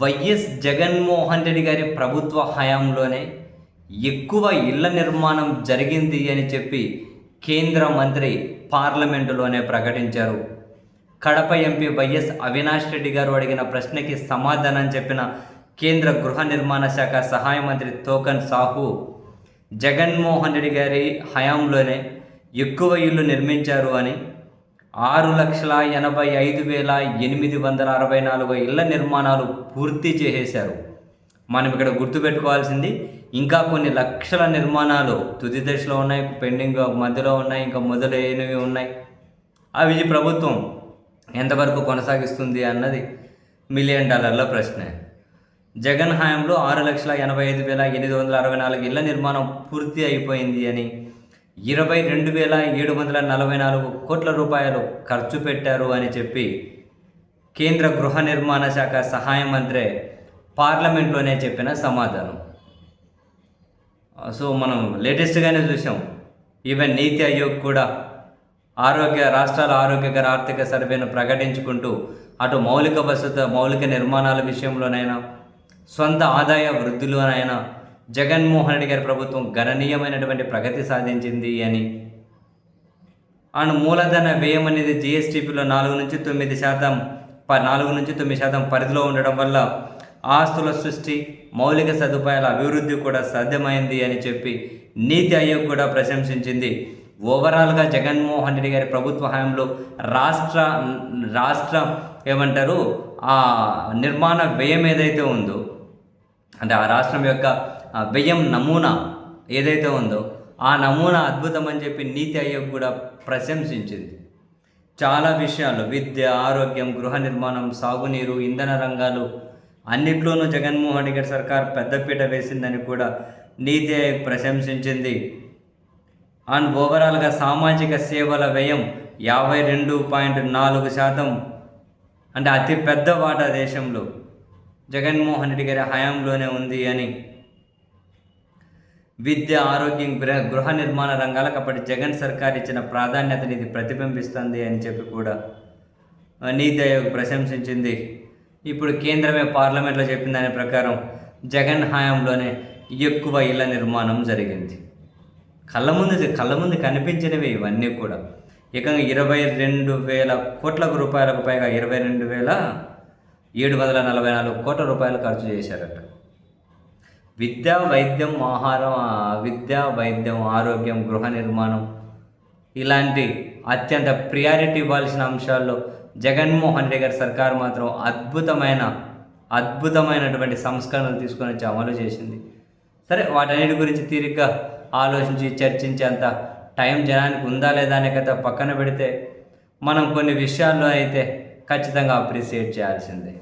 YS Jaganmohan Reddy గారి ప్రభుత్వ హయాంలోనే ఎక్కువ ఇళ్ల నిర్మాణం జరిగింది అని చెప్పి కేంద్ర మంత్రి పార్లమెంటులోనే ప్రకటించారు. కడప ఎంపీ వైఎస్ అవినాష్ రెడ్డి గారు అడిగిన ప్రశ్నకి సమాధానం చెప్పిన కేంద్ర గృహ నిర్మాణ శాఖ సహాయ మంత్రి తోకన్ సాహు జగన్మోహన్ రెడ్డి గారి హయాంలోనే ఎక్కువ ఇళ్ళు నిర్మించారు అని 6,85,864 ఇళ్ల నిర్మాణాలు పూర్తి చేసేశారు. మనం ఇక్కడ గుర్తుపెట్టుకోవాల్సింది ఇంకా కొన్ని లక్షల నిర్మాణాలు తుది దశలో ఉన్నాయి, పెండింగ్ మధ్యలో ఉన్నాయి, ఇంకా మొదలైనవి ఉన్నాయి. అవి ప్రభుత్వం ఎంతవరకు కొనసాగిస్తుంది అన్నది $1 మిలియన్ ప్రశ్న. జగన్ హయాంలో 6,85,864 ఇళ్ల నిర్మాణం పూర్తి అయిపోయింది అని 22,744 కోట్ల రూపాయలు ఖర్చు పెట్టారు అని చెప్పి కేంద్ర గృహ నిర్మాణ శాఖ సహాయ మంత్రి పార్లమెంట్లోనే చెప్పిన సమాధానం. సో మనం లేటెస్ట్గానే చూసాం. ఈవెన్ నీతి ఆయోగ్ కూడా రాష్ట్రాల ఆరోగ్యకర ఆర్థిక సర్వేను ప్రకటించుకుంటూ అటు మౌలిక నిర్మాణాల విషయంలోనైనా సొంత ఆదాయ వృద్ధిలోనైనా జగన్మోహన్ రెడ్డి గారి ప్రభుత్వం గణనీయమైనటువంటి ప్రగతి సాధించింది అని, అండ్ మూలధన వ్యయం అనేది జిఎస్టీపీలో 4-9% పరిధిలో ఉండడం వల్ల ఆస్తుల సృష్టి, మౌలిక సదుపాయాల అభివృద్ధి కూడా సాధ్యమైంది అని చెప్పి నీతి ఆయోగ్ కూడా ప్రశంసించింది. ఓవరాల్గా జగన్మోహన్ రెడ్డి గారి ప్రభుత్వ హయాంలో రాష్ట్ర ఏమంటారు ఆ నిర్మాణ వ్యయం ఏదైతే ఉందో, అంటే ఆ రాష్ట్రం యొక్క వ్యయం నమూనా ఏదైతే ఉందో ఆ నమూనా అద్భుతం అని చెప్పి నీతి ఆయోగ్ కూడా ప్రశంసించింది. చాలా విషయాలు విద్య, ఆరోగ్యం, గృహ నిర్మాణం, సాగునీరు, ఇంధన రంగాలు అన్నిట్లోనూ జగన్మోహన్ రెడ్డి గారి సర్కార్ పెద్దపీట వేసిందని కూడా నీతి ఆయోగ్ ప్రశంసించింది. అండ్ ఓవరాల్గా సామాజిక సేవల వ్యయం 52.4%, అంటే అతిపెద్ద వాటా దేశంలో జగన్మోహన్ రెడ్డి గారి హయాంలోనే ఉంది అని, విద్య, ఆరోగ్యం, గృహ నిర్మాణ రంగాలకు అప్పటి జగన్ సర్కార్ ఇచ్చిన ప్రాధాన్యతని ఇది ప్రతిబింబిస్తుంది అని చెప్పి కూడా నీతి ఆయోగ్ ప్రశంసించింది. ఇప్పుడు కేంద్రమే పార్లమెంట్లో చెప్పిన దాని ప్రకారం జగన్ హయాంలోనే ఎక్కువ ఇళ్ల నిర్మాణం జరిగింది. కళ్ళ ముందు కనిపించినవి ఇవన్నీ కూడా. ఏకంగా 22,000 కోట్ల రూపాయలకు పైగా 22,744 కోట్ల రూపాయలు ఖర్చు చేశారట. విద్య, వైద్యం, ఆరోగ్యం, గృహ నిర్మాణం ఇలాంటి అత్యంత ప్రియారిటీ ఇవ్వాల్సిన అంశాల్లో జగన్మోహన్ రెడ్డి గారి సర్కారు మాత్రం అద్భుతమైనటువంటి సంస్కరణలు తీసుకొని వచ్చి అమలు చేసింది. సరే, వాటన్నిటి గురించి తీరిగ్గా ఆలోచించి చర్చించేంత టైం జనానికి ఉందా లేదా అనే కథ పక్కన పెడితే మనం కొన్ని విషయాల్లో అయితే ఖచ్చితంగా అప్రిషియేట్ చేయాల్సిందే.